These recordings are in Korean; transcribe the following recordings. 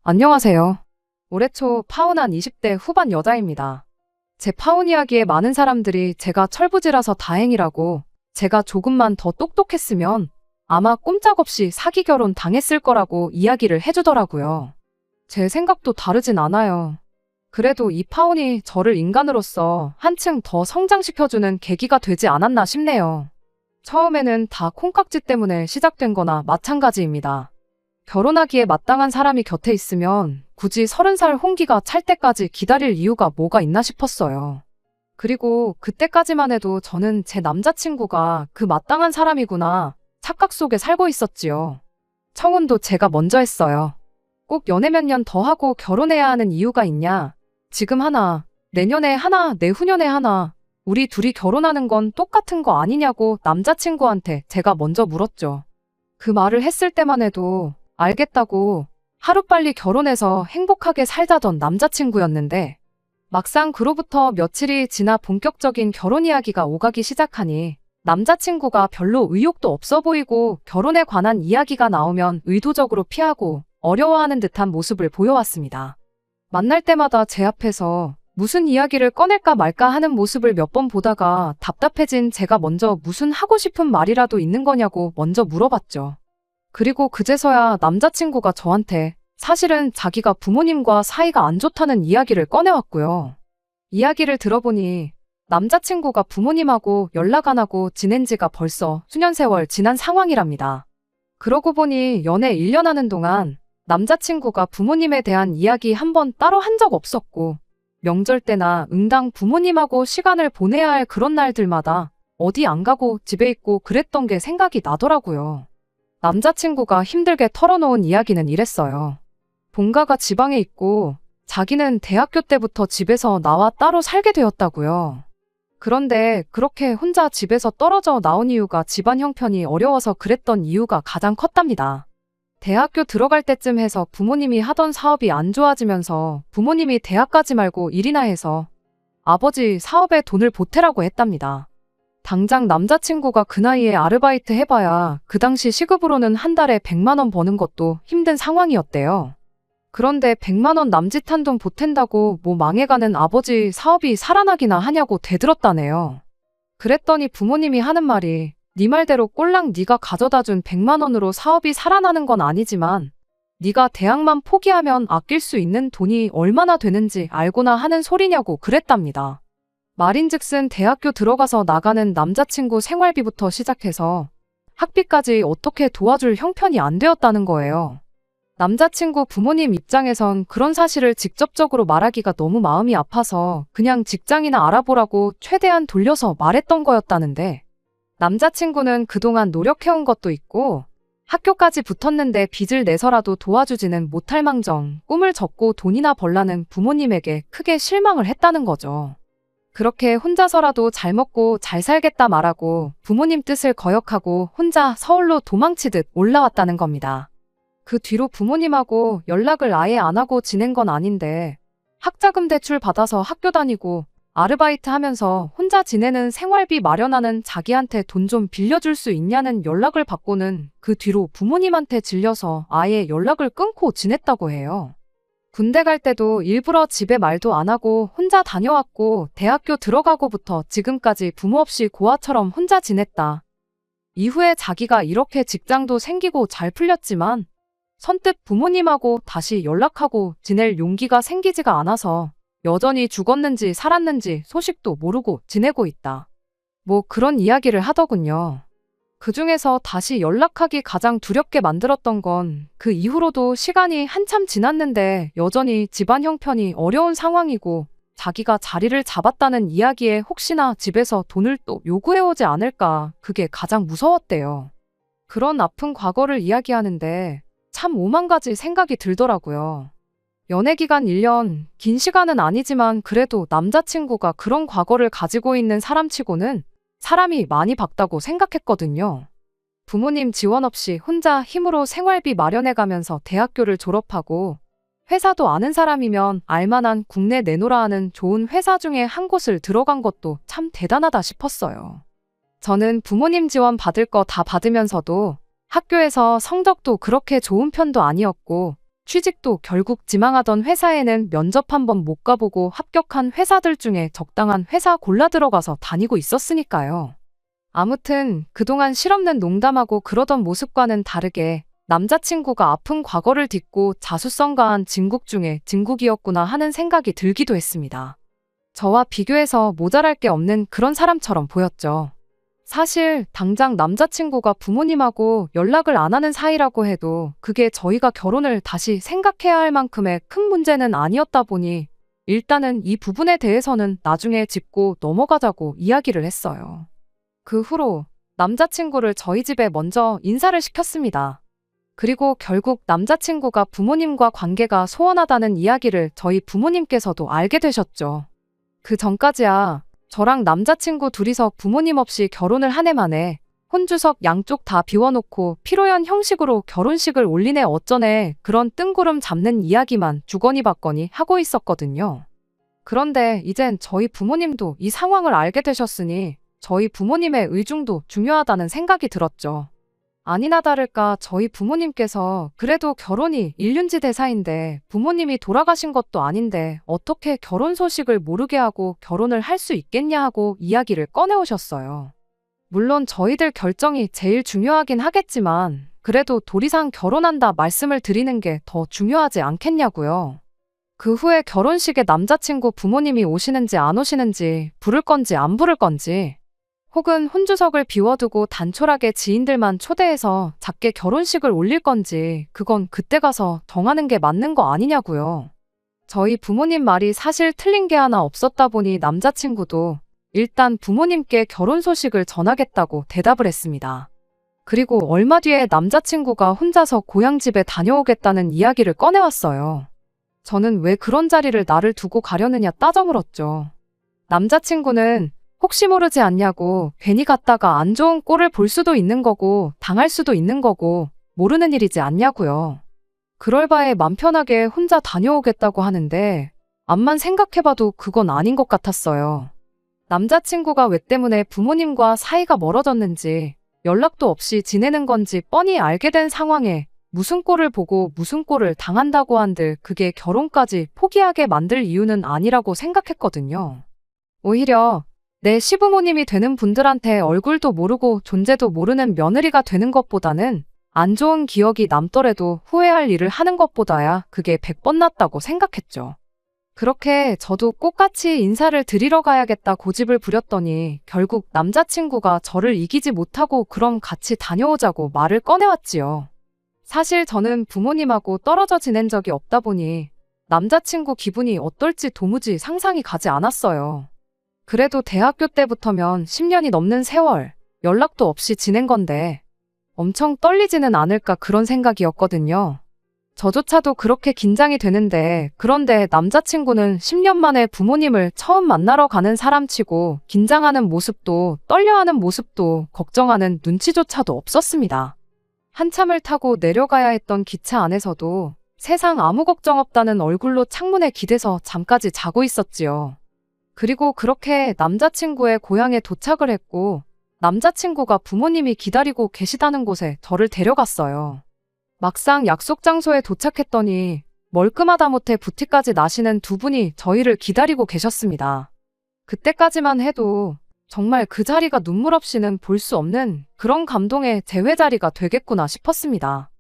안녕하세요. 올해 초 파혼한 20대 후반 여자입니다. 제 파혼 이야기에 많은 사람들이 제가 철부지라서 다행이라고, 제가 조금만 더 똑똑했으면 아마 꼼짝없이 사기 결혼 당했을 거라고 이야기를 해주더라고요. 제 생각도 다르진 않아요. 그래도 이 파혼이 저를 인간으로서 한층 더 성장시켜주는 계기가 되지 않았나 싶네요. 처음에는 다 콩깍지 때문에 시작된 거나 마찬가지입니다. 결혼하기에 마땅한 사람이 곁에 있으면 굳이 30살 홍기가 찰 때까지 기다릴 이유가 뭐가 있나 싶었어요. 그리고 그때까지만 해도 저는 제 남자친구가 그 마땅한 사람이구나 착각 속에 살고 있었지요. 청혼도 제가 먼저 했어요. 꼭 연애 몇 년 더 하고 결혼해야 하는 이유가 있냐? 지금 하나, 내년에 하나, 내후년에 하나, 우리 둘이 결혼하는 건 똑같은 거 아니냐고 남자친구한테 제가 먼저 물었죠. 그 말을 했을 때만 해도 알겠다고 하루빨리 결혼해서 행복하게 살자던 남자친구였는데, 막상 그로부터 며칠이 지나 본격적인 결혼 이야기가 오가기 시작하니 남자친구가 별로 의욕도 없어 보이고, 결혼에 관한 이야기가 나오면 의도적으로 피하고 어려워하는 듯한 모습을 보여왔습니다. 만날 때마다 제 앞에서 무슨 이야기를 꺼낼까 말까 하는 모습을 몇 번 보다가 답답해진 제가 먼저 무슨 하고 싶은 말이라도 있는 거냐고 먼저 물어봤죠. 그리고 그제서야 남자친구가 저한테 사실은 자기가 부모님과 사이가 안 좋다는 이야기를 꺼내왔고요. 이야기를 들어보니 남자친구가 부모님하고 연락 안 하고 지낸 지가 벌써 수년 세월 지난 상황이랍니다. 그러고 보니 연애 1년 하는 동안 남자친구가 부모님에 대한 이야기 한 번 따로 한 적 없었고, 명절 때나 응당 부모님하고 시간을 보내야 할 그런 날들마다 어디 안 가고 집에 있고 그랬던 게 생각이 나더라고요. 남자친구가 힘들게 털어놓은 이야기는 이랬어요. 본가가 지방에 있고 자기는 대학교 때부터 집에서 나와 따로 살게 되었다고요. 그런데 그렇게 혼자 집에서 떨어져 나온 이유가 집안 형편이 어려워서 그랬던 이유가 가장 컸답니다. 대학교 들어갈 때쯤 해서 부모님이 하던 사업이 안 좋아지면서 부모님이 대학 가지 말고 일이나 해서 아버지 사업에 돈을 보태라고 했답니다. 당장 남자친구가 그 나이에 아르바이트 해봐야 그 당시 시급으로는 한 달에 100만 원 버는 것도 힘든 상황이었대요. 그런데 100만 원 남짓한 돈 보탠다고 뭐 망해가는 아버지 사업이 살아나기나 하냐고 대들었다네요. 그랬더니 부모님이 하는 말이, 네 말대로 꼴랑 네가 가져다준 100만 원으로 사업이 살아나는 건 아니지만 네가 대학만 포기하면 아낄 수 있는 돈이 얼마나 되는지 알고나 하는 소리냐고 그랬답니다. 말인즉슨 대학교 들어가서 나가는 남자친구 생활비부터 시작해서 학비까지 어떻게 도와줄 형편이 안 되었다는 거예요. 남자친구 부모님 입장에선 그런 사실을 직접적으로 말하기가 너무 마음이 아파서 그냥 직장이나 알아보라고 최대한 돌려서 말했던 거였다는데, 남자친구는 그동안 노력해온 것도 있고 학교까지 붙었는데 빚을 내서라도 도와주지는 못할 망정 꿈을 접고 돈이나 벌라는 부모님에게 크게 실망을 했다는 거죠. 그렇게 혼자서라도 잘 먹고 잘 살겠다 말하고 부모님 뜻을 거역하고 혼자 서울로 도망치듯 올라왔다는 겁니다. 그 뒤로 부모님하고 연락을 아예 안 하고 지낸 건 아닌데, 학자금 대출 받아서 학교 다니고 아르바이트 하면서 혼자 지내는 생활비 마련하는 자기한테 돈 좀 빌려줄 수 있냐는 연락을 받고는 그 뒤로 부모님한테 질려서 아예 연락을 끊고 지냈다고 해요. 군대 갈 때도 일부러 집에 말도 안 하고 혼자 다녀왔고, 대학교 들어가고부터 지금까지 부모 없이 고아처럼 혼자 지냈다. 이후에 자기가 이렇게 직장도 생기고 잘 풀렸지만 선뜻 부모님하고 다시 연락하고 지낼 용기가 생기지가 않아서 여전히 죽었는지 살았는지 소식도 모르고 지내고 있다. 뭐 그런 이야기를 하더군요. 그중에서 다시 연락하기 가장 두렵게 만들었던 건 그 이후로도 시간이 한참 지났는데 여전히 집안 형편이 어려운 상황이고 자기가 자리를 잡았다는 이야기에 혹시나 집에서 돈을 또 요구해오지 않을까, 그게 가장 무서웠대요. 그런 아픈 과거를 이야기하는데 참 오만 가지 생각이 들더라고요. 연애기간 1년, 긴 시간은 아니지만 그래도 남자친구가 그런 과거를 가지고 있는 사람치고는 사람이 많이 밝다고 생각했거든요. 부모님 지원 없이 혼자 힘으로 생활비 마련해가면서 대학교를 졸업하고 회사도 아는 사람이면 알만한 국내 내노라 하는 좋은 회사 중에 한 곳을 들어간 것도 참 대단하다 싶었어요. 저는 부모님 지원 받을 거 다 받으면서도 학교에서 성적도 그렇게 좋은 편도 아니었고 취직도 결국 지망하던 회사에는 면접 한 번 못 가보고 합격한 회사들 중에 적당한 회사 골라 들어가서 다니고 있었으니까요. 아무튼 그동안 실없는 농담하고 그러던 모습과는 다르게 남자친구가 아픈 과거를 딛고 자수성 가한 진국 중에 진국이었구나 하는 생각이 들기도 했습니다. 저와 비교해서 모자랄 게 없는 그런 사람처럼 보였죠. 사실 당장 남자친구가 부모님하고 연락을 안 하는 사이라고 해도 그게 저희가 결혼을 다시 생각해야 할 만큼의 큰 문제는 아니었다 보니 일단은 이 부분에 대해서는 나중에 짚고 넘어가자고 이야기를 했어요. 그 후로 남자친구를 저희 집에 먼저 인사를 시켰습니다. 그리고 결국 남자친구가 부모님과 관계가 소원하다는 이야기를 저희 부모님께서도 알게 되셨죠. 그 전까지야 저랑 남자친구 둘이서 부모님 없이 결혼을 한 해 만에 혼주석 양쪽 다 비워놓고 피로연 형식으로 결혼식을 올리네 어쩌네 그런 뜬구름 잡는 이야기만 주거니 받거니 하고 있었거든요. 그런데 이젠 저희 부모님도 이 상황을 알게 되셨으니 저희 부모님의 의중도 중요하다는 생각이 들었죠. 아니나 다를까 저희 부모님께서 그래도 결혼이 일륜지 대사인데 부모님이 돌아가신 것도 아닌데 어떻게 결혼 소식을 모르게 하고 결혼을 할 수 있겠냐 하고 이야기를 꺼내오셨어요. 물론 저희들 결정이 제일 중요하긴 하겠지만 그래도 도리상 결혼한다 말씀을 드리는 게 더 중요하지 않겠냐고요. 그 후에 결혼식에 남자친구 부모님이 오시는지 안 오시는지 부를 건지 안 부를 건지 혹은 혼주석을 비워두고 단촐하게 지인들만 초대해서 작게 결혼식을 올릴 건지 그건 그때 가서 정하는 게 맞는 거 아니냐고요. 저희 부모님 말이 사실 틀린 게 하나 없었다 보니 남자친구도 일단 부모님께 결혼 소식을 전하겠다고 대답을 했습니다. 그리고 얼마 뒤에 남자친구가 혼자서 고향집에 다녀오겠다는 이야기를 꺼내왔어요. 저는 왜 그런 자리를 나를 두고 가려느냐 따져 물었죠. 남자친구는 혹시 모르지 않냐고 괜히 갔다가 안 좋은 꼴을 볼 수도 있는 거고 당할 수도 있는 거고 모르는 일이지 않냐고요. 그럴 바에 맘 편하게 혼자 다녀오겠다고 하는데 암만 생각해봐도 그건 아닌 것 같았어요. 남자친구가 왜 때문에 부모님과 사이가 멀어졌는지 연락도 없이 지내는 건지 뻔히 알게 된 상황에 무슨 꼴을 보고 무슨 꼴을 당한다고 한들 그게 결혼까지 포기하게 만들 이유는 아니라고 생각했거든요. 오히려 내 시부모님이 되는 분들한테 얼굴도 모르고 존재도 모르는 며느리가 되는 것보다는 안 좋은 기억이 남더라도 후회할 일을 하는 것보다야 그게 100번 낫다고 생각했죠. 그렇게 저도 꼭같이 인사를 드리러 가야겠다 고집을 부렸더니 결국 남자친구가 저를 이기지 못하고 그럼 같이 다녀오자고 말을 꺼내왔지요. 사실 저는 부모님하고 떨어져 지낸 적이 없다 보니 남자친구 기분이 어떨지 도무지 상상이 가지 않았어요. 그래도 대학교 때부터면 10년이 넘는 세월, 연락도 없이 지낸 건데 엄청 떨리지는 않을까 그런 생각이었거든요. 저조차도 그렇게 긴장이 되는데 그런데 남자친구는 10년 만에 부모님을 처음 만나러 가는 사람치고 긴장하는 모습도 떨려하는 모습도 걱정하는 눈치조차도 없었습니다. 한참을 타고 내려가야 했던 기차 안에서도 세상 아무 걱정 없다는 얼굴로 창문에 기대서 잠까지 자고 있었지요. 그리고 그렇게 남자친구의 고향에 도착을 했고 남자친구가 부모님이 기다리고 계시다는 곳에 저를 데려갔어요. 막상 약속 장소에 도착했더니 멀끔하다 못해 부티까지 나시는 두 분이 저희를 기다리고 계셨습니다. 그때까지만 해도 정말 그 자리가 눈물 없이는 볼 수 없는 그런 감동의 재회 자리가 되겠구나 싶었습니다.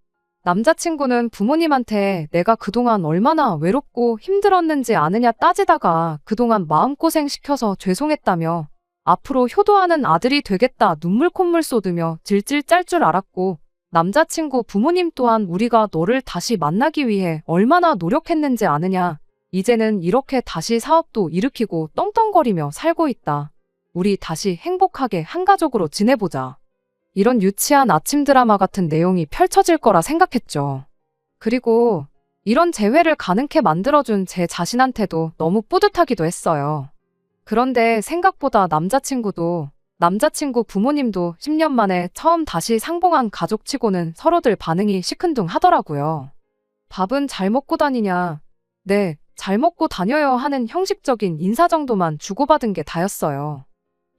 남자친구는 부모님한테 내가 그동안 얼마나 외롭고 힘들었는지 아느냐 따지다가 그동안 마음고생 시켜서 죄송했다며 앞으로 효도하는 아들이 되겠다 눈물 콧물 쏟으며 질질 짤 줄 알았고 남자친구 부모님 또한 우리가 너를 다시 만나기 위해 얼마나 노력했는지 아느냐. 이제는 이렇게 다시 사업도 일으키고 떵떵거리며 살고 있다. 우리 다시 행복하게 한 가족으로 지내보자. 이런 유치한 아침 드라마 같은 내용이 펼쳐질 거라 생각했죠. 그리고 이런 재회를 가능케 만들어준 제 자신한테도 너무 뿌듯하기도 했어요. 그런데 생각보다 남자친구 부모님도 10년 만에 처음 다시 상봉한 가족치고는 서로들 반응이 시큰둥하더라고요. 밥은 잘 먹고 다니냐? 네, 잘 먹고 다녀요 하는 형식적인 인사 정도만 주고받은 게 다였어요.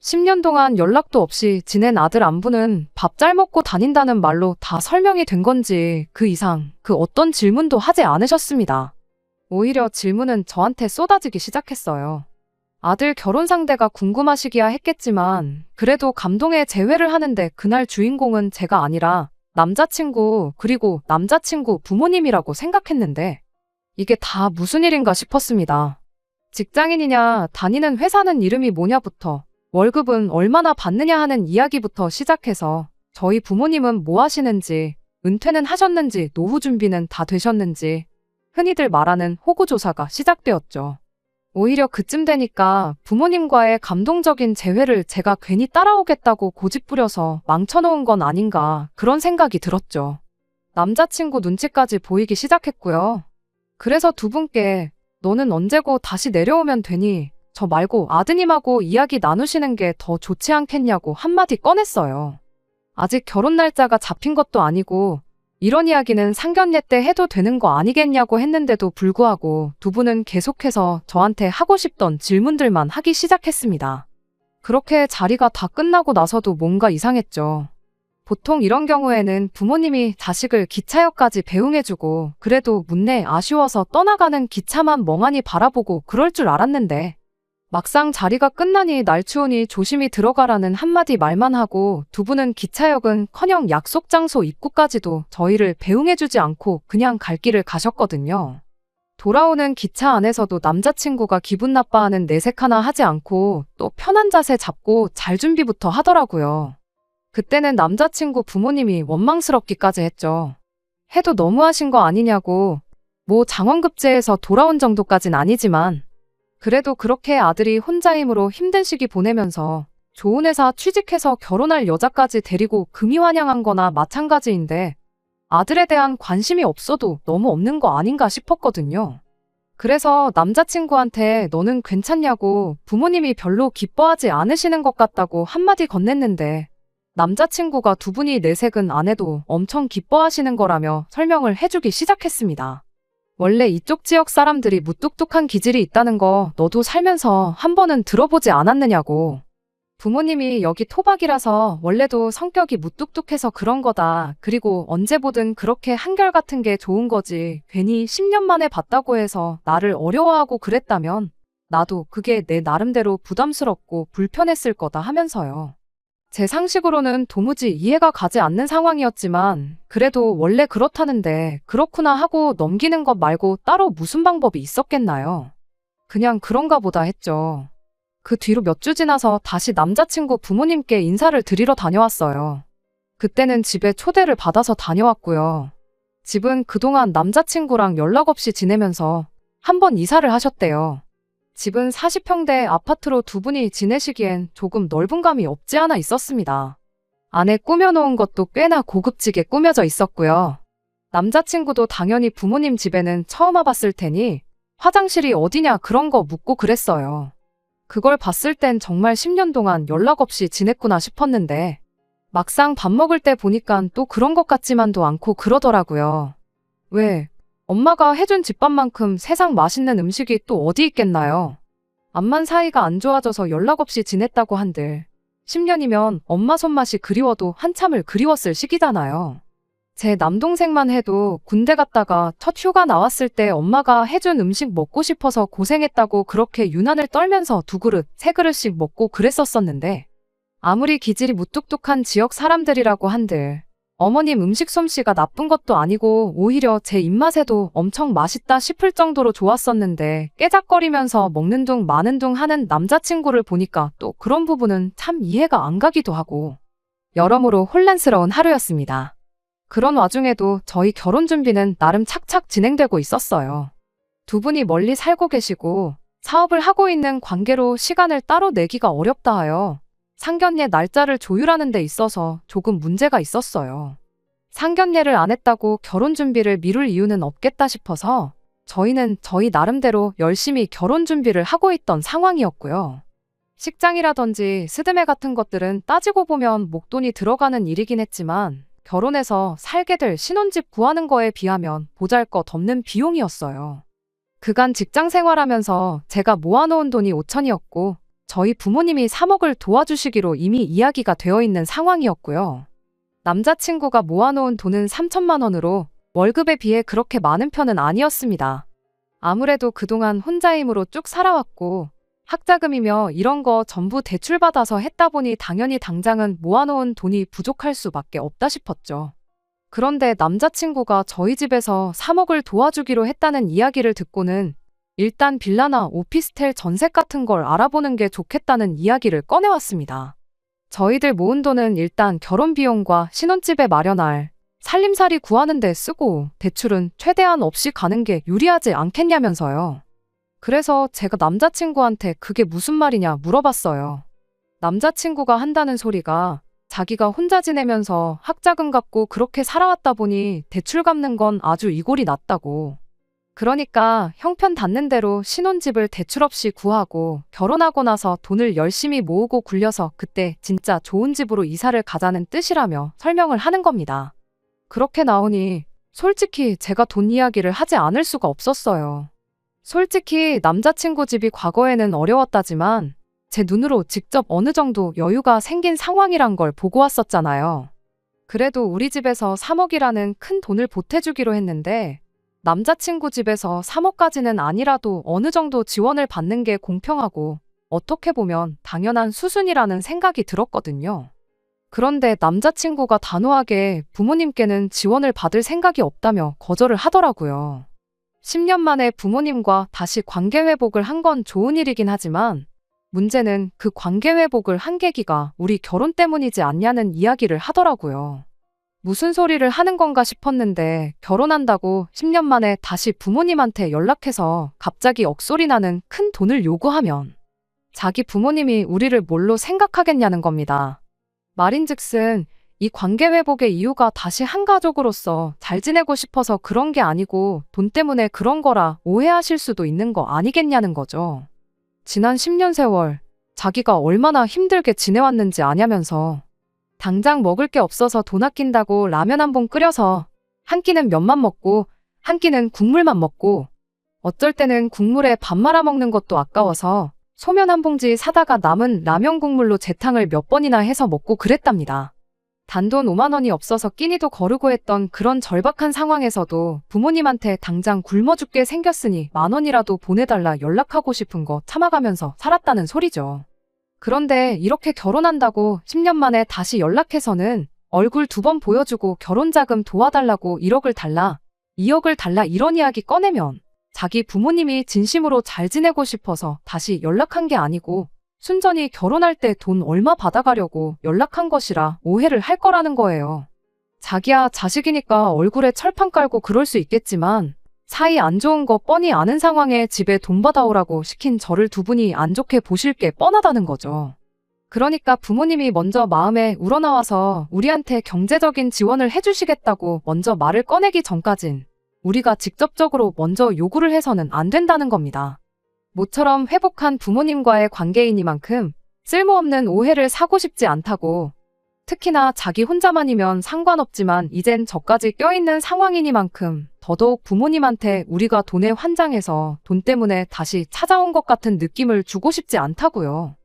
10년 동안 연락도 없이 지낸 아들 안부는 밥 잘 먹고 다닌다는 말로 다 설명이 된 건지 그 이상 그 어떤 질문도 하지 않으셨습니다. 오히려 질문은 저한테 쏟아지기 시작했어요. 아들 결혼 상대가 궁금하시기야 했겠지만 그래도 감동의 재회를 하는데 그날 주인공은 제가 아니라 남자친구 그리고 남자친구 부모님이라고 생각했는데 이게 다 무슨 일인가 싶었습니다. 직장인이냐, 다니는 회사는 이름이 뭐냐부터 월급은 얼마나 받느냐 하는 이야기부터 시작해서 저희 부모님은 뭐 하시는지, 은퇴는 하셨는지, 노후 준비는 다 되셨는지 흔히들 말하는 호구조사가 시작되었죠. 오히려 그쯤 되니까 부모님과의 감동적인 재회를 제가 괜히 따라오겠다고 고집부려서 망쳐놓은 건 아닌가 그런 생각이 들었죠. 남자친구 눈치까지 보이기 시작했고요. 그래서 두 분께 너는 언제고 다시 내려오면 되니 저 말고 아드님하고 이야기 나누시는 게 더 좋지 않겠냐고 한마디 꺼냈어요. 아직 결혼 날짜가 잡힌 것도 아니고 이런 이야기는 상견례 때 해도 되는 거 아니겠냐고 했는데도 불구하고 두 분은 계속해서 저한테 하고 싶던 질문들만 하기 시작했습니다. 그렇게 자리가 다 끝나고 나서도 뭔가 이상했죠. 보통 이런 경우에는 부모님이 자식을 기차역까지 배웅해주고 그래도 문내 아쉬워서 떠나가는 기차만 멍하니 바라보고 그럴 줄 알았는데 막상 자리가 끝나니 날 추우니 조심히 들어가라는 한마디 말만 하고 두 분은 기차역은커녕 약속 장소 입구까지도 저희를 배웅해주지 않고 그냥 갈 길을 가셨거든요. 돌아오는 기차 안에서도 남자친구가 기분 나빠하는 내색 하나 하지 않고 또 편한 자세 잡고 잘 준비부터 하더라고요. 그때는 남자친구 부모님이 원망스럽기까지 했죠. 해도 너무하신 거 아니냐고. 뭐 장원급제에서 돌아온 정도까진 아니지만 그래도 그렇게 아들이 혼자임으로 힘든 시기 보내면서 좋은 회사 취직해서 결혼할 여자까지 데리고 금이 환영한 거나 마찬가지인데 아들에 대한 관심이 없어도 너무 없는 거 아닌가 싶었거든요. 그래서 남자친구한테 너는 괜찮냐고 부모님이 별로 기뻐하지 않으시는 것 같다고 한마디 건넸는데 남자친구가 두 분이 내색은 안 해도 엄청 기뻐하시는 거라며 설명을 해주기 시작했습니다. 원래 이쪽 지역 사람들이 무뚝뚝한 기질이 있다는 거 너도 살면서 한 번은 들어보지 않았느냐고. 부모님이 여기 토박이라서 원래도 성격이 무뚝뚝해서 그런 거다. 그리고 언제 보든 그렇게 한결같은 게 좋은 거지. 괜히 10년 만에 봤다고 해서 나를 어려워하고 그랬다면 나도 그게 내 나름대로 부담스럽고 불편했을 거다 하면서요. 제 상식으로는 도무지 이해가 가지 않는 상황이었지만 그래도 원래 그렇다는데 그렇구나 하고 넘기는 것 말고 따로 무슨 방법이 있었겠나요? 그냥 그런가 보다 했죠. 그 뒤로 몇 주 지나서 다시 남자친구 부모님께 인사를 드리러 다녀왔어요. 그때는 집에 초대를 받아서 다녀왔고요. 집은 그동안 남자친구랑 연락 없이 지내면서 한 번 이사를 하셨대요. 집은 40평대 아파트로 두 분이 지내시기엔 조금 넓은 감이 없지 않아 있었습니다. 안에 꾸며놓은 것도 꽤나 고급지게 꾸며져 있었고요. 남자친구도 당연히 부모님 집에는 처음 와봤을 테니 화장실이 어디냐 그런 거 묻고 그랬어요. 그걸 봤을 땐 정말 10년 동안 연락 없이 지냈구나 싶었는데 막상 밥 먹을 때 보니까 또 그런 것 같지만도 않고 그러더라고요. 왜? 엄마가 해준 집밥만큼 세상 맛있는 음식이 또 어디 있겠나요? 암만 사이가 안 좋아져서 연락 없이 지냈다고 한들 10년이면 엄마 손맛이 그리워도 한참을 그리웠을 시기잖아요. 제 남동생만 해도 군대 갔다가 첫 휴가 나왔을 때 엄마가 해준 음식 먹고 싶어서 고생했다고 그렇게 유난을 떨면서 두 그릇, 세 그릇씩 먹고 그랬었었는데 아무리 기질이 무뚝뚝한 지역 사람들이라고 한들 어머님 음식 솜씨가 나쁜 것도 아니고 오히려 제 입맛에도 엄청 맛있다 싶을 정도로 좋았었는데 깨작거리면서 먹는 둥 마는 둥 하는 남자친구를 보니까 또 그런 부분은 참 이해가 안 가기도 하고 여러모로 혼란스러운 하루였습니다. 그런 와중에도 저희 결혼 준비는 나름 착착 진행되고 있었어요. 두 분이 멀리 살고 계시고 사업을 하고 있는 관계로 시간을 따로 내기가 어렵다 하여 상견례 날짜를 조율하는 데 있어서 조금 문제가 있었어요. 상견례를 안 했다고 결혼 준비를 미룰 이유는 없겠다 싶어서 저희는 저희 나름대로 열심히 결혼 준비를 하고 있던 상황이었고요. 식장이라든지 스드메 같은 것들은 따지고 보면 목돈이 들어가는 일이긴 했지만 결혼해서 살게 될 신혼집 구하는 거에 비하면 보잘것없는 비용이었어요. 그간 직장 생활하면서 제가 모아놓은 돈이 5천이었고 저희 부모님이 3억을 도와주시기로 이미 이야기가 되어 있는 상황이었고요. 남자친구가 모아놓은 돈은 3천만 원으로 월급에 비해 그렇게 많은 편은 아니었습니다. 아무래도 그동안 혼자 힘으로 쭉 살아왔고 학자금이며 이런 거 전부 대출받아서 했다 보니 당연히 당장은 모아놓은 돈이 부족할 수밖에 없다 싶었죠. 그런데 남자친구가 저희 집에서 3억을 도와주기로 했다는 이야기를 듣고는 일단 빌라나 오피스텔 전셋 같은 걸 알아보는 게 좋겠다는 이야기를 꺼내왔습니다. 저희들 모은 돈은 일단 결혼 비용과 신혼집에 마련할 살림살이 구하는 데 쓰고 대출은 최대한 없이 가는 게 유리하지 않겠냐면서요. 그래서 제가 남자친구한테 그게 무슨 말이냐 물어봤어요. 남자친구가 한다는 소리가 자기가 혼자 지내면서 학자금 갚고 그렇게 살아왔다 보니 대출 갚는 건 아주 이골이 났다고. 그러니까 형편 닿는 대로 신혼집을 대출 없이 구하고 결혼하고 나서 돈을 열심히 모으고 굴려서 그때 진짜 좋은 집으로 이사를 가자는 뜻이라며 설명을 하는 겁니다. 그렇게 나오니 솔직히 제가 돈 이야기를 하지 않을 수가 없었어요. 솔직히 남자친구 집이 과거에는 어려웠다지만 제 눈으로 직접 어느 정도 여유가 생긴 상황이란 걸 보고 왔었잖아요. 그래도 우리 집에서 3억이라는 큰 돈을 보태주기로 했는데 남자친구 집에서 3억까지는 아니라도 어느 정도 지원을 받는 게 공평하고 어떻게 보면 당연한 수순이라는 생각이 들었거든요. 그런데 남자친구가 단호하게 부모님께는 지원을 받을 생각이 없다며 거절을 하더라고요. 10년 만에 부모님과 다시 관계 회복을 한 건 좋은 일이긴 하지만 문제는 그 관계 회복을 한 계기가 우리 결혼 때문이지 않냐는 이야기를 하더라고요. 무슨 소리를 하는 건가 싶었는데 결혼한다고 10년 만에 다시 부모님한테 연락해서 갑자기 억소리 나는 큰 돈을 요구하면 자기 부모님이 우리를 뭘로 생각하겠냐는 겁니다. 말인즉슨 이 관계 회복의 이유가 다시 한 가족으로서 잘 지내고 싶어서 그런 게 아니고 돈 때문에 그런 거라 오해하실 수도 있는 거 아니겠냐는 거죠. 지난 10년 세월 자기가 얼마나 힘들게 지내왔는지 아냐면서 당장 먹을 게 없어서 돈 아낀다고 라면 한 봉 끓여서 한 끼는 면만 먹고 한 끼는 국물만 먹고 어쩔 때는 국물에 밥 말아 먹는 것도 아까워서 소면 한 봉지 사다가 남은 라면 국물로 재탕을 몇 번이나 해서 먹고 그랬답니다. 단돈 5만 원이 없어서 끼니도 거르고 했던 그런 절박한 상황에서도 부모님한테 당장 굶어 죽게 생겼으니 10,000원이라도 보내달라 연락하고 싶은 거 참아가면서 살았다는 소리죠. 그런데 이렇게 결혼한다고 10년 만에 다시 연락해서는 얼굴 2번 보여주고 결혼자금 도와달라고 1억을 달라, 2억을 달라 이런 이야기 꺼내면 자기 부모님이 진심으로 잘 지내고 싶어서 다시 연락한 게 아니고 순전히 결혼할 때 돈 얼마 받아가려고 연락한 것이라 오해를 할 거라는 거예요. 자기야 자식이니까 얼굴에 철판 깔고 그럴 수 있겠지만 사이 안 좋은 거 뻔히 아는 상황에 집에 돈 받아오라고 시킨 저를 두 분이 안 좋게 보실 게 뻔하다는 거죠. 그러니까 부모님이 먼저 마음에 우러나와서 우리한테 경제적인 지원을 해주시겠다고 먼저 말을 꺼내기 전까진 우리가 직접적으로 먼저 요구를 해서는 안 된다는 겁니다. 모처럼 회복한 부모님과의 관계이니만큼 쓸모없는 오해를 사고 싶지 않다고. 특히나 자기 혼자만이면 상관없지만 이젠 저까지 껴있는 상황이니만큼 더더욱 부모님한테 우리가 돈에 환장해서 돈 때문에 다시 찾아온 것 같은 느낌을 주고 싶지 않다고요.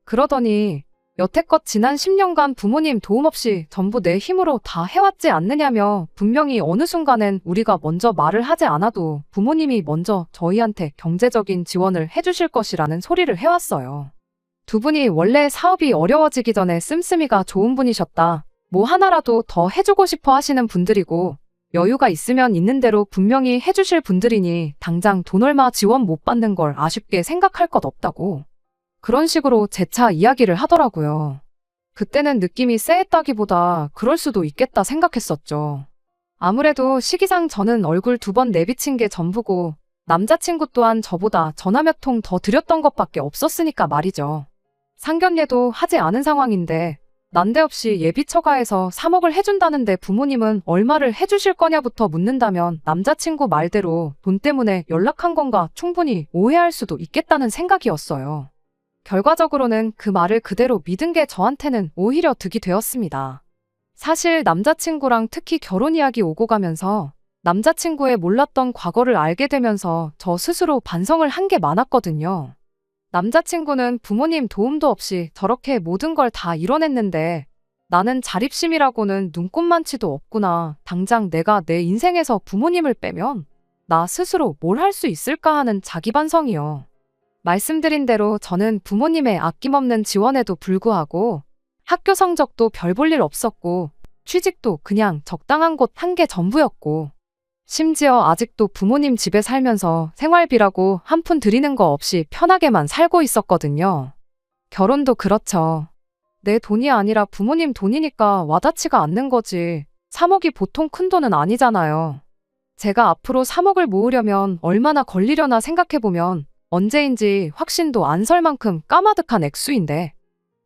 그러더니 여태껏 지난 10년간 부모님 도움 없이 전부 내 힘으로 다 해왔지 않느냐며 분명히 어느 순간엔 우리가 먼저 말을 하지 않아도 부모님이 먼저 저희한테 경제적인 지원을 해주실 것이라는 소리를 해왔어요. 두 분이 원래 사업이 어려워지기 전에 씀씀이가 좋은 분이셨다. 뭐 하나라도 더 해주고 싶어 하시는 분들이고 여유가 있으면 있는 대로 분명히 해주실 분들이니 당장 돈 얼마 지원 못 받는 걸 아쉽게 생각할 것 없다고. 그런 식으로 재차 이야기를 하더라고요. 그때는 느낌이 쎄했다기보다 그럴 수도 있겠다 생각했었죠. 아무래도 시기상 저는 얼굴 2번 내비친 게 전부고 남자친구 또한 저보다 전화 몇 통 더 드렸던 것밖에 없었으니까 말이죠. 상견례도 하지 않은 상황인데 난데없이 예비 처가에서 3억을 해준다는데 부모님은 얼마를 해주실 거냐부터 묻는다면 남자친구 말대로 돈 때문에 연락한 건가 충분히 오해할 수도 있겠다는 생각이었어요. 결과적으로는 그 말을 그대로 믿은 게 저한테는 오히려 득이 되었습니다. 사실 남자친구랑 특히 결혼 이야기 오고 가면서 남자친구의 몰랐던 과거를 알게 되면서 저 스스로 반성을 한 게 많았거든요. 남자친구는 부모님 도움도 없이 저렇게 모든 걸 다 이뤄냈는데 나는 자립심이라고는 눈꼽만치도 없구나. 당장 내가 내 인생에서 부모님을 빼면 나 스스로 뭘 할 수 있을까 하는 자기반성이요. 말씀드린 대로 저는 부모님의 아낌없는 지원에도 불구하고 학교 성적도 별 볼 일 없었고 취직도 그냥 적당한 곳 한 게 전부였고 심지어 아직도 부모님 집에 살면서 생활비라고 한 푼 드리는 거 없이 편하게만 살고 있었거든요. 결혼도 그렇죠. 내 돈이 아니라 부모님 돈이니까 와닿지가 않는 거지. 3억이 보통 큰 돈은 아니잖아요. 제가 앞으로 3억을 모으려면 얼마나 걸리려나 생각해보면 언제인지 확신도 안 설 만큼 까마득한 액수인데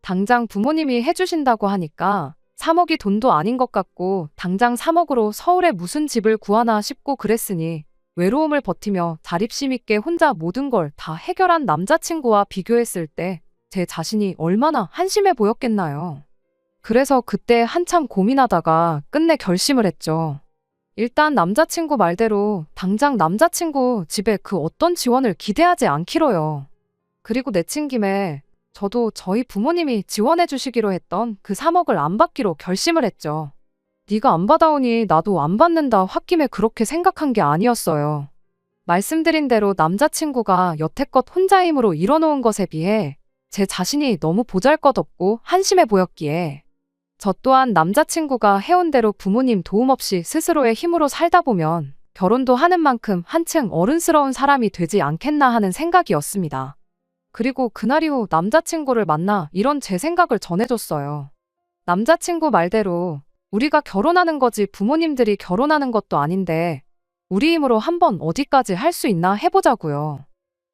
당장 부모님이 해주신다고 하니까 3억이 돈도 아닌 것 같고 당장 3억으로 서울에 무슨 집을 구하나 싶고 그랬으니 외로움을 버티며 자립심 있게 혼자 모든 걸 다 해결한 남자친구와 비교했을 때 제 자신이 얼마나 한심해 보였겠나요. 그래서 그때 한참 고민하다가 끝내 결심을 했죠. 일단 남자친구 말대로 당장 남자친구 집에 그 어떤 지원을 기대하지 않기로요. 그리고 내친 김에 저도 저희 부모님이 지원해 주시기로 했던 그 3억을 안 받기로 결심을 했죠. 네가 안 받아오니 나도 안 받는다 홧김에 그렇게 생각한 게 아니었어요. 말씀드린 대로 남자친구가 여태껏 혼자 힘으로 이뤄놓은 것에 비해 제 자신이 너무 보잘것없고 한심해 보였기에 저 또한 남자친구가 해온 대로 부모님 도움 없이 스스로의 힘으로 살다 보면 결혼도 하는 만큼 한층 어른스러운 사람이 되지 않겠나 하는 생각이었습니다. 그리고 그날 이후 남자친구를 만나 이런 제 생각을 전해줬어요. 남자친구 말대로 우리가 결혼하는 거지 부모님들이 결혼하는 것도 아닌데 우리 힘으로 한번 어디까지 할 수 있나 해보자고요.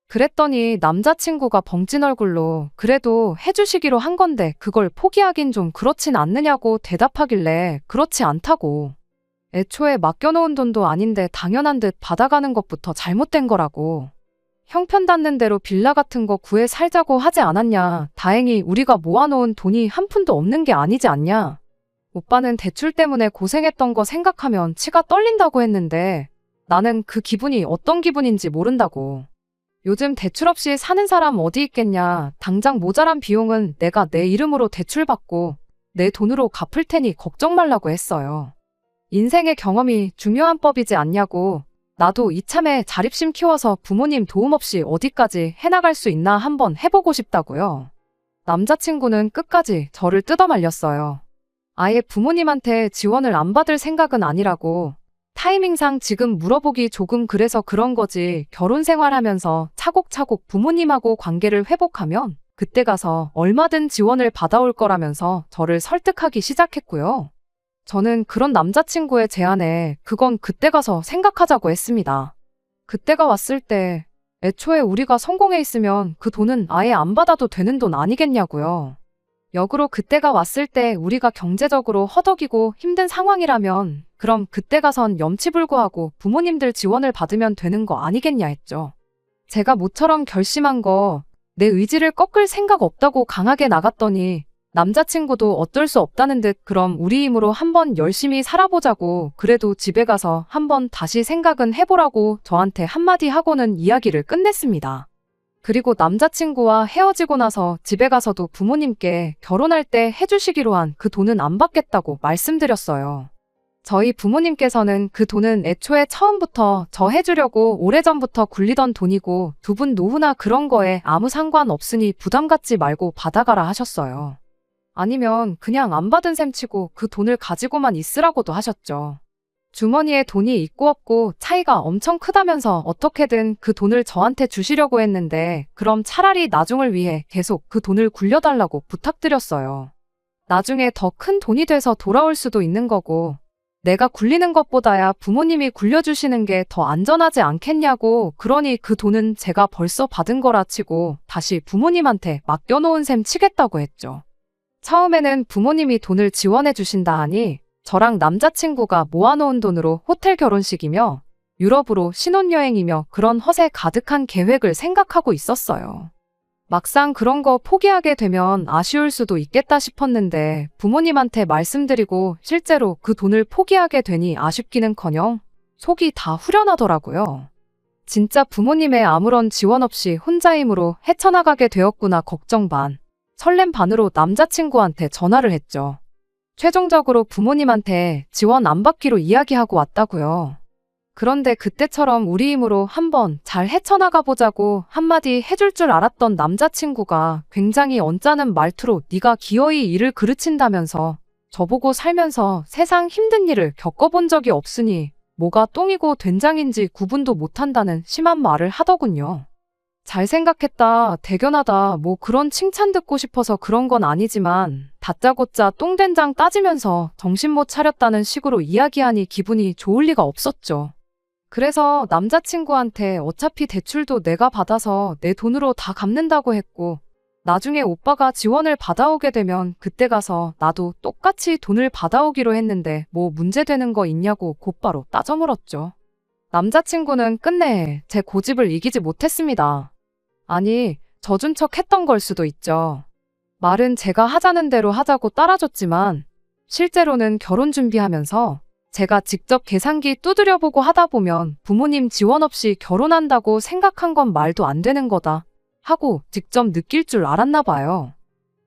그랬더니 남자친구가 벙찐 얼굴로 그래도 해주시기로 한 건데 그걸 포기하긴 좀 그렇진 않느냐고 대답하길래 그렇지 않다고. 애초에 맡겨놓은 돈도 아닌데 당연한 듯 받아가는 것부터 잘못된 거라고. 형편 닿는 대로 빌라 같은 거 구해 살자고 하지 않았냐. 다행히 우리가 모아놓은 돈이 한 푼도 없는 게 아니지 않냐. 오빠는 대출 때문에 고생했던 거 생각하면 치가 떨린다고 했는데 나는 그 기분이 어떤 기분인지 모른다고. 요즘 대출 없이 사는 사람 어디 있겠냐. 당장 모자란 비용은 내가 내 이름으로 대출받고 내 돈으로 갚을 테니 걱정 말라고 했어요. 인생의 경험이 중요한 법이지 않냐고. 나도 이참에 자립심 키워서 부모님 도움 없이 어디까지 해나갈 수 있나 한번 해보고 싶다고요. 남자친구는 끝까지 저를 뜯어말렸어요. 아예 부모님한테 지원을 안 받을 생각은 아니라고. 타이밍상 지금 물어보기 조금 그래서 그런 거지. 결혼 생활하면서 차곡차곡 부모님하고 관계를 회복하면 그때 가서 얼마든 지원을 받아올 거라면서 저를 설득하기 시작했고요. 저는 그런 남자친구의 제안에 그건 그때 가서 생각하자고 했습니다. 그때가 왔을 때 애초에 우리가 성공해 있으면 그 돈은 아예 안 받아도 되는 돈 아니겠냐고요. 역으로 그때가 왔을 때 우리가 경제적으로 허덕이고 힘든 상황이라면 그럼 그때 가선 염치불구하고 부모님들 지원을 받으면 되는 거 아니겠냐 했죠. 제가 모처럼 결심한 거 내 의지를 꺾을 생각 없다고 강하게 나갔더니 남자친구도 어쩔 수 없다는 듯 그럼 우리 힘으로 한번 열심히 살아보자고 그래도 집에 가서 한번 다시 생각은 해보라고 저한테 한마디 하고는 이야기를 끝냈습니다. 그리고 남자친구와 헤어지고 나서 집에 가서도 부모님께 결혼할 때 해주시기로 한 그 돈은 안 받겠다고 말씀드렸어요. 저희 부모님께서는 그 돈은 애초에 처음부터 저 해주려고 오래전부터 굴리던 돈이고 두 분 노후나 그런 거에 아무 상관 없으니 부담 갖지 말고 받아가라 하셨어요. 아니면 그냥 안 받은 셈 치고 그 돈을 가지고만 있으라고도 하셨죠. 주머니에 돈이 있고 없고 차이가 엄청 크다면서 어떻게든 그 돈을 저한테 주시려고 했는데 그럼 차라리 나중을 위해 계속 그 돈을 굴려달라고 부탁드렸어요. 나중에 더 큰 돈이 돼서 돌아올 수도 있는 거고 내가 굴리는 것보다야 부모님이 굴려주시는 게 더 안전하지 않겠냐고. 그러니 그 돈은 제가 벌써 받은 거라 치고 다시 부모님한테 맡겨놓은 셈 치겠다고 했죠. 처음에는 부모님이 돈을 지원해 주신다 하니 저랑 남자친구가 모아놓은 돈으로 호텔 결혼식이며 유럽으로 신혼여행이며 그런 허세 가득한 계획을 생각하고 있었어요. 막상 그런 거 포기하게 되면 아쉬울 수도 있겠다 싶었는데 부모님한테 말씀드리고 실제로 그 돈을 포기하게 되니 아쉽기는커녕 속이 다 후련하더라고요. 진짜 부모님의 아무런 지원 없이 혼자 힘으로 헤쳐나가게 되었구나 걱정 반, 설렘 반으로 남자친구한테 전화를 했죠. 최종적으로 부모님한테 지원 안 받기로 이야기하고 왔다고요. 그런데 그때처럼 우리 힘으로 한번 잘 헤쳐나가 보자고 한마디 해줄 줄 알았던 남자친구가 굉장히 언짢은 말투로 네가 기어이 일을 그르친다면서 저보고 살면서 세상 힘든 일을 겪어본 적이 없으니 뭐가 똥이고 된장인지 구분도 못한다는 심한 말을 하더군요. 잘 생각했다, 대견하다, 뭐 그런 칭찬 듣고 싶어서 그런 건 아니지만 다짜고짜 똥된장 따지면서 정신 못 차렸다는 식으로 이야기하니 기분이 좋을 리가 없었죠. 그래서 남자친구한테 어차피 대출도 내가 받아서 내 돈으로 다 갚는다고 했고 나중에 오빠가 지원을 받아오게 되면 그때 가서 나도 똑같이 돈을 받아오기로 했는데 뭐 문제되는 거 있냐고 곧바로 따져 물었죠. 남자친구는 끝내 제 고집을 이기지 못했습니다. 아니, 져준 척 했던 걸 수도 있죠. 말은 제가 하자는 대로 하자고 따라줬지만 실제로는 결혼 준비하면서 제가 직접 계산기 두드려보고 하다 보면 부모님 지원 없이 결혼한다고 생각한 건 말도 안 되는 거다 하고 직접 느낄 줄 알았나 봐요.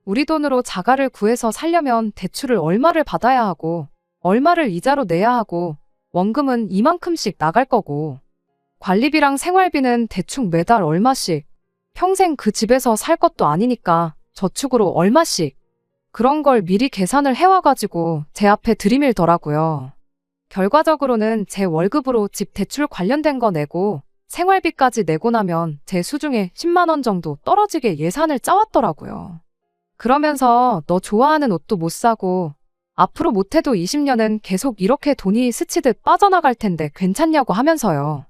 우리 돈으로 자가를 구해서 살려면 대출을 얼마를 받아야 하고 얼마를 이자로 내야 하고 원금은 이만큼씩 나갈 거고 관리비랑 생활비는 대충 매달 얼마씩 평생 그 집에서 살 것도 아니니까 저축으로 얼마씩 그런 걸 미리 계산을 해와가지고 제 앞에 들이밀더라고요. 결과적으로는 제 월급으로 집 대출 관련된 거 내고 생활비까지 내고 나면 제 수중에 10만 원 정도 떨어지게 예산을 짜왔더라고요. 그러면서 너 좋아하는 옷도 못 사고 앞으로 못해도 20년은 계속 이렇게 돈이 스치듯 빠져나갈 텐데 괜찮냐고 하면서요.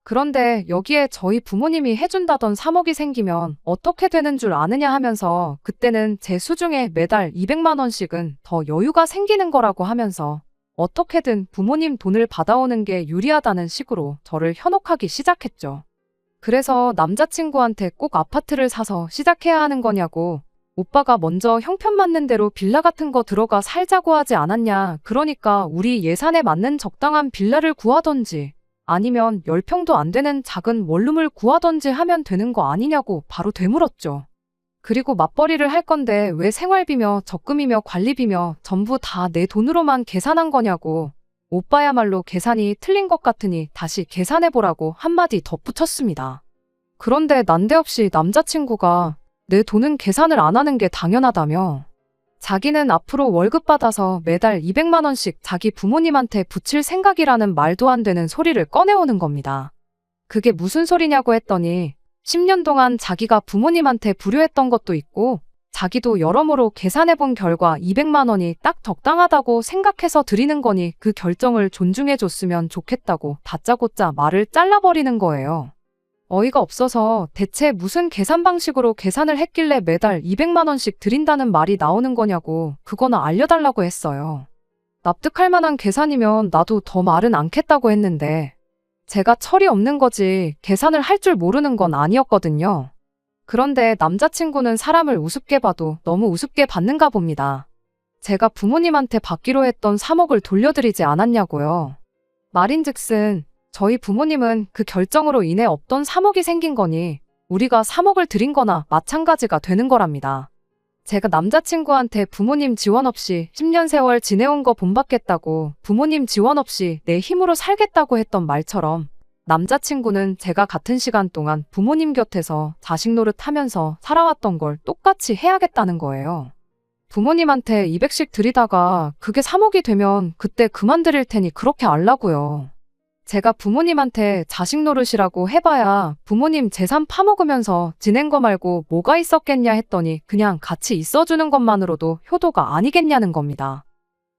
그런데 여기에 저희 부모님이 해준다던 3억이 생기면 어떻게 되는 줄 아느냐 하면서 그때는 제 수중에 매달 200만 원씩은 더 여유가 생기는 거라고 하면서 어떻게든 부모님 돈을 받아오는 게 유리하다는 식으로 저를 현혹하기 시작했죠. 그래서 남자친구한테 꼭 아파트를 사서 시작해야 하는 거냐고 오빠가 먼저 형편 맞는 대로 빌라 같은 거 들어가 살자고 하지 않았냐. 그러니까 우리 예산에 맞는 적당한 빌라를 구하던지 아니면 10평도 안 되는 작은 원룸을 구하던지 하면 되는 거 아니냐고 바로 되물었죠. 그리고 맞벌이를 할 건데 왜 생활비며 적금이며 관리비며 전부 다 내 돈으로만 계산한 거냐고 오빠야말로 계산이 틀린 것 같으니 다시 계산해보라고 한마디 덧붙였습니다. 그런데 난데없이 남자친구가 내 돈은 계산을 안 하는 게 당연하다며 자기는 앞으로 월급 받아서 매달 200만 원씩 자기 부모님한테 붙일 생각이라는 말도 안 되는 소리를 꺼내오는 겁니다. 그게 무슨 소리냐고 했더니 10년 동안 자기가 부모님한테 불효했던 것도 있고 자기도 여러모로 계산해본 결과 200만 원이 딱 적당하다고 생각해서 드리는 거니 그 결정을 존중해줬으면 좋겠다고 다짜고짜 말을 잘라버리는 거예요. 어이가 없어서 대체 무슨 계산 방식으로 계산을 했길래 매달 200만 원씩 드린다는 말이 나오는 거냐고 그거나 알려달라고 했어요. 납득할 만한 계산이면 나도 더 말은 않겠다고 했는데 제가 철이 없는 거지 계산을 할 줄 모르는 건 아니었거든요. 그런데 남자친구는 사람을 우습게 봐도 너무 우습게 받는가 봅니다. 제가 부모님한테 받기로 했던 3억을 돌려드리지 않았냐고요. 말인즉슨 저희 부모님은 그 결정으로 인해 없던 3억이 생긴 거니 우리가 3억을 드린 거나 마찬가지가 되는 거랍니다. 제가 남자친구한테 부모님 지원 없이 10년 세월 지내온 거 본받겠다고 부모님 지원 없이 내 힘으로 살겠다고 했던 말처럼 남자친구는 제가 같은 시간 동안 부모님 곁에서 자식 노릇하면서 살아왔던 걸 똑같이 해야겠다는 거예요. 부모님한테 200씩 드리다가 그게 3억이 되면 그때 그만 드릴 테니 그렇게 알라고요. 제가 부모님한테 자식 노릇이라고 해봐야 부모님 재산 파먹으면서 지낸 거 말고 뭐가 있었겠냐 했더니 그냥 같이 있어주는 것만으로도 효도가 아니겠냐는 겁니다.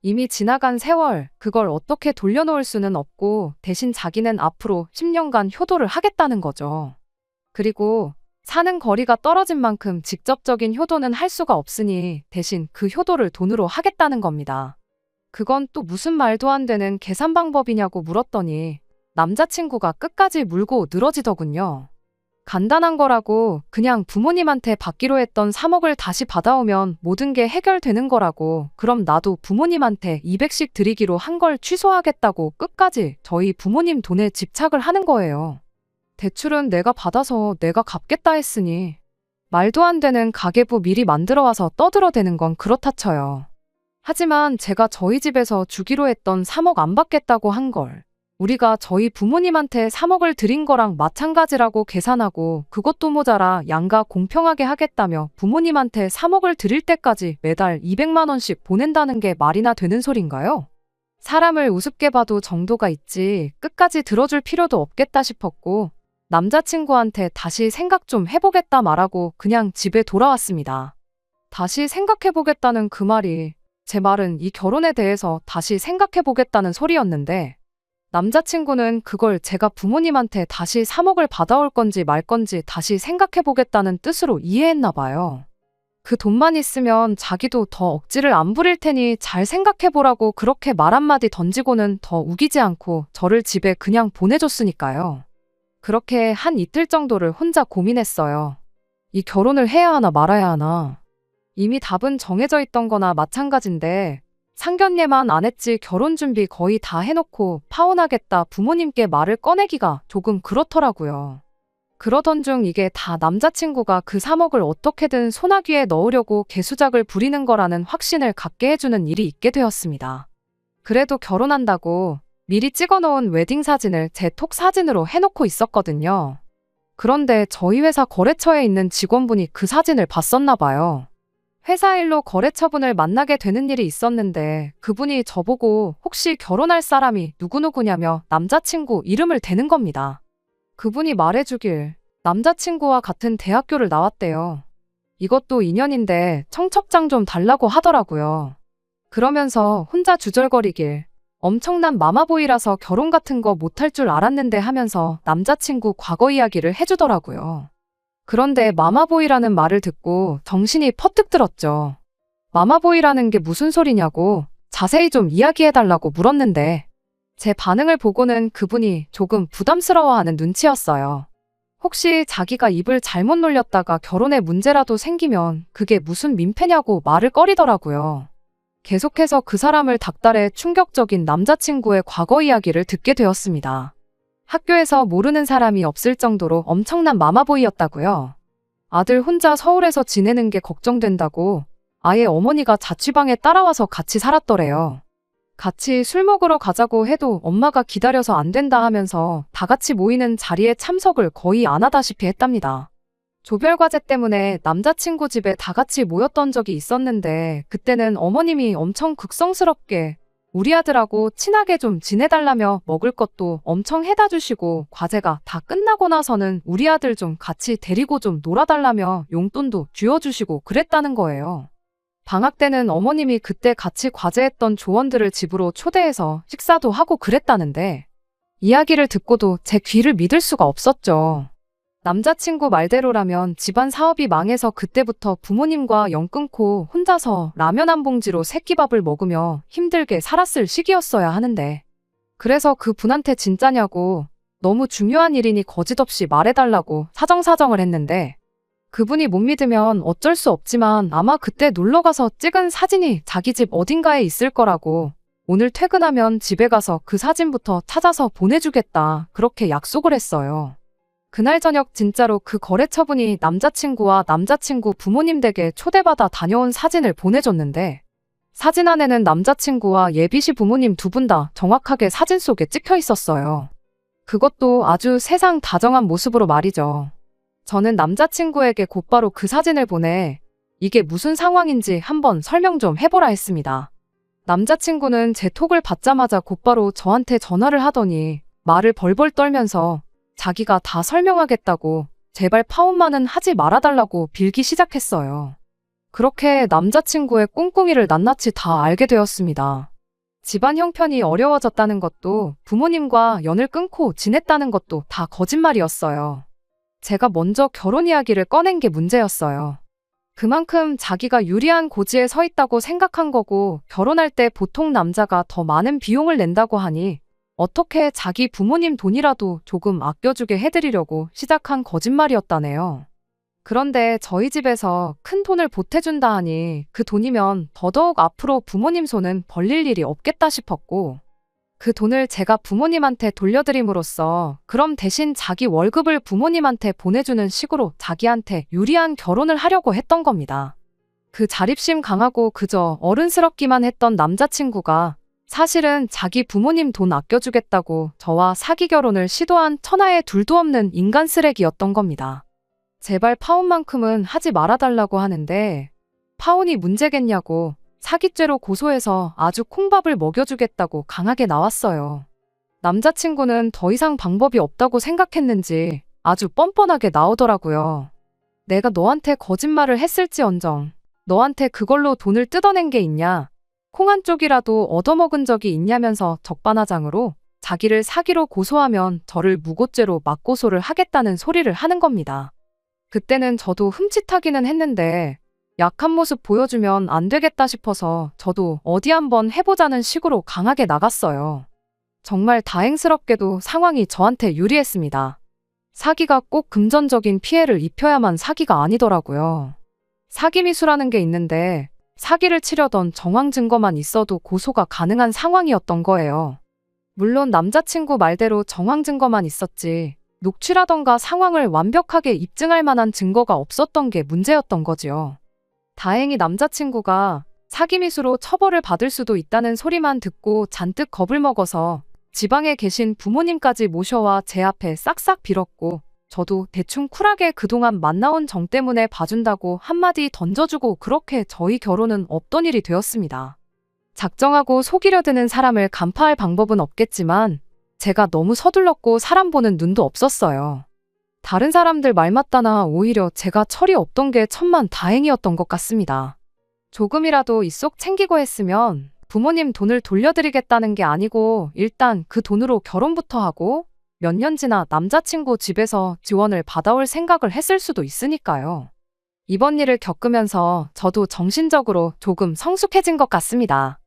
이미 지나간 세월, 그걸 어떻게 돌려놓을 수는 없고 대신 자기는 앞으로 10년간 효도를 하겠다는 거죠. 그리고 사는 거리가 떨어진 만큼 직접적인 효도는 할 수가 없으니 대신 그 효도를 돈으로 하겠다는 겁니다. 그건 또 무슨 말도 안 되는 계산 방법이냐고 물었더니 남자친구가 끝까지 물고 늘어지더군요. 간단한 거라고 그냥 부모님한테 받기로 했던 3억을 다시 받아오면 모든 게 해결되는 거라고 그럼 나도 부모님한테 200씩 드리기로 한 걸 취소하겠다고 끝까지 저희 부모님 돈에 집착을 하는 거예요. 대출은 내가 받아서 내가 갚겠다 했으니 말도 안 되는 가계부 미리 만들어 와서 떠들어대는 건 그렇다 쳐요. 하지만 제가 저희 집에서 주기로 했던 3억 안 받겠다고 한 걸 우리가 저희 부모님한테 3억을 드린 거랑 마찬가지라고 계산하고 그것도 모자라 양가 공평하게 하겠다며 부모님한테 3억을 드릴 때까지 매달 200만 원씩 보낸다는 게 말이나 되는 소린가요? 사람을 우습게 봐도 정도가 있지 끝까지 들어줄 필요도 없겠다 싶었고 남자친구한테 다시 생각 좀 해보겠다 말하고 그냥 집에 돌아왔습니다. 다시 생각해보겠다는 그 말이 제 말은 이 결혼에 대해서 다시 생각해보겠다는 소리였는데 남자친구는 그걸 제가 부모님한테 다시 3억을 받아올 건지 말 건지 다시 생각해보겠다는 뜻으로 이해했나 봐요. 그 돈만 있으면 자기도 더 억지를 안 부릴 테니 잘 생각해보라고 그렇게 말 한마디 던지고는 더 우기지 않고 저를 집에 그냥 보내줬으니까요. 그렇게 한 이틀 정도를 혼자 고민했어요. 이 결혼을 해야 하나 말아야 하나. 이미 답은 정해져 있던 거나 마찬가지인데 상견례만 안 했지 결혼 준비 거의 다 해놓고 파혼하겠다 부모님께 말을 꺼내기가 조금 그렇더라고요. 그러던 중 이게 다 남자친구가 그 3억을 어떻게든 소나귀에 넣으려고 개수작을 부리는 거라는 확신을 갖게 해주는 일이 있게 되었습니다. 그래도 결혼한다고 미리 찍어놓은 웨딩 사진을 제 톡 사진으로 해놓고 있었거든요. 그런데 저희 회사 거래처에 있는 직원분이 그 사진을 봤었나 봐요. 회사 일로 거래처분을 만나게 되는 일이 있었는데 그분이 저보고 혹시 결혼할 사람이 누구누구냐며 남자친구 이름을 대는 겁니다. 그분이 말해주길 남자친구와 같은 대학교를 나왔대요. 이것도 인연인데 청첩장 좀 달라고 하더라고요. 그러면서 혼자 주절거리길 엄청난 마마보이라서 결혼 같은 거 못할 줄 알았는데 하면서 남자친구 과거 이야기를 해주더라고요. 그런데 마마보이라는 말을 듣고 정신이 퍼뜩 들었죠. 마마보이라는 게 무슨 소리냐고 자세히 좀 이야기해달라고 물었는데 제 반응을 보고는 그분이 조금 부담스러워하는 눈치였어요. 혹시 자기가 입을 잘못 놀렸다가 결혼에 문제라도 생기면 그게 무슨 민폐냐고 말을 꺼리더라고요. 계속해서 그 사람을 닥달해 충격적인 남자친구의 과거 이야기를 듣게 되었습니다. 학교에서 모르는 사람이 없을 정도로 엄청난 마마보이였다고요. 아들 혼자 서울에서 지내는 게 걱정된다고 아예 어머니가 자취방에 따라와서 같이 살았더래요. 같이 술 먹으러 가자고 해도 엄마가 기다려서 안 된다 하면서 다 같이 모이는 자리에 참석을 거의 안 하다시피 했답니다. 조별과제 때문에 남자친구 집에 다 같이 모였던 적이 있었는데 그때는 어머님이 엄청 극성스럽게 우리 아들하고 친하게 좀 지내달라며 먹을 것도 엄청 해다 주시고 과제가 다 끝나고 나서는 우리 아들 좀 같이 데리고 좀 놀아달라며 용돈도 쥐어주시고 그랬다는 거예요. 방학 때는 어머님이 그때 같이 과제했던 조원들을 집으로 초대해서 식사도 하고 그랬다는데 이야기를 듣고도 제 귀를 믿을 수가 없었죠. 남자친구 말대로라면 집안 사업이 망해서 그때부터 부모님과 연 끊고 혼자서 라면 한 봉지로 새끼밥을 먹으며 힘들게 살았을 시기였어야 하는데 그래서 그 분한테 진짜냐고 너무 중요한 일이니 거짓없이 말해달라고 사정사정을 했는데 그분이 못 믿으면 어쩔 수 없지만 아마 그때 놀러가서 찍은 사진이 자기 집 어딘가에 있을 거라고 오늘 퇴근하면 집에 가서 그 사진부터 찾아서 보내주겠다 그렇게 약속을 했어요. 그날 저녁 진짜로 그 거래처분이 남자친구와 남자친구 부모님 댁에 초대받아 다녀온 사진을 보내줬는데 사진 안에는 남자친구와 예비시 부모님 두 분 다 정확하게 사진 속에 찍혀 있었어요. 그것도 아주 세상 다정한 모습으로 말이죠. 저는 남자친구에게 곧바로 그 사진을 보내 이게 무슨 상황인지 한번 설명 좀 해보라 했습니다. 남자친구는 제 톡을 받자마자 곧바로 저한테 전화를 하더니 말을 벌벌 떨면서 자기가 다 설명하겠다고 제발 파혼만은 하지 말아달라고 빌기 시작했어요. 그렇게 남자친구의 꿍꿍이를 낱낱이 다 알게 되었습니다. 집안 형편이 어려워졌다는 것도 부모님과 연을 끊고 지냈다는 것도 다 거짓말이었어요. 제가 먼저 결혼 이야기를 꺼낸 게 문제였어요. 그만큼 자기가 유리한 고지에 서 있다고 생각한 거고 결혼할 때 보통 남자가 더 많은 비용을 낸다고 하니 어떻게 자기 부모님 돈이라도 조금 아껴주게 해드리려고 시작한 거짓말이었다네요. 그런데 저희 집에서 큰 돈을 보태준다 하니 그 돈이면 더더욱 앞으로 부모님 손은 벌릴 일이 없겠다 싶었고 그 돈을 제가 부모님한테 돌려드림으로써 그럼 대신 자기 월급을 부모님한테 보내주는 식으로 자기한테 유리한 결혼을 하려고 했던 겁니다. 그 자립심 강하고 그저 어른스럽기만 했던 남자친구가 사실은 자기 부모님 돈 아껴주겠다고 저와 사기 결혼을 시도한 천하에 둘도 없는 인간 쓰레기였던 겁니다. 제발 파혼만큼은 하지 말아달라고 하는데 파혼이 문제겠냐고 사기죄로 고소해서 아주 콩밥을 먹여주겠다고 강하게 나왔어요. 남자친구는 더 이상 방법이 없다고 생각했는지 아주 뻔뻔하게 나오더라고요. 내가 너한테 거짓말을 했을지언정 너한테 그걸로 돈을 뜯어낸 게 있냐? 콩 한 쪽이라도 얻어먹은 적이 있냐면서 적반하장으로 자기를 사기로 고소하면 저를 무고죄로 맞고소를 하겠다는 소리를 하는 겁니다. 그때는 저도 흠칫하기는 했는데 약한 모습 보여주면 안 되겠다 싶어서 저도 어디 한번 해보자는 식으로 강하게 나갔어요. 정말 다행스럽게도 상황이 저한테 유리했습니다. 사기가 꼭 금전적인 피해를 입혀야만 사기가 아니더라고요. 사기 미수라는 게 있는데 사기를 치려던 정황 증거만 있어도 고소가 가능한 상황이었던 거예요. 물론 남자친구 말대로 정황 증거만 있었지 녹취라던가 상황을 완벽하게 입증할 만한 증거가 없었던 게 문제였던 거지요. 다행히 남자친구가 사기 미수로 처벌을 받을 수도 있다는 소리만 듣고 잔뜩 겁을 먹어서 지방에 계신 부모님까지 모셔와 제 앞에 싹싹 빌었고 저도 대충 쿨하게 그동안 만나온 정 때문에 봐준다고 한마디 던져주고 그렇게 저희 결혼은 없던 일이 되었습니다. 작정하고 속이려 드는 사람을 간파할 방법은 없겠지만 제가 너무 서둘렀고 사람 보는 눈도 없었어요. 다른 사람들 말 맞다나 오히려 제가 철이 없던 게 천만 다행이었던 것 같습니다. 조금이라도 이 속 챙기고 했으면 부모님 돈을 돌려드리겠다는 게 아니고 일단 그 돈으로 결혼부터 하고 몇 년 지나 남자친구 집에서 지원을 받아올 생각을 했을 수도 있으니까요. 이번 일을 겪으면서 저도 정신적으로 조금 성숙해진 것 같습니다.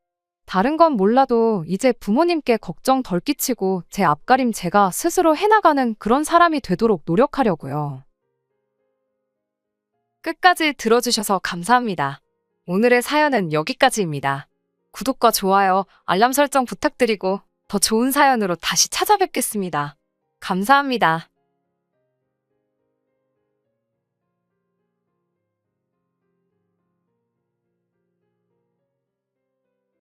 다른 건 몰라도 이제 부모님께 걱정 덜 끼치고 제 앞가림 제가 스스로 해나가는 그런 사람이 되도록 노력하려고요. 끝까지 들어주셔서 감사합니다. 오늘의 사연은 여기까지입니다. 구독과 좋아요, 알람 설정 부탁드리고 더 좋은 사연으로 다시 찾아뵙겠습니다. 감사합니다.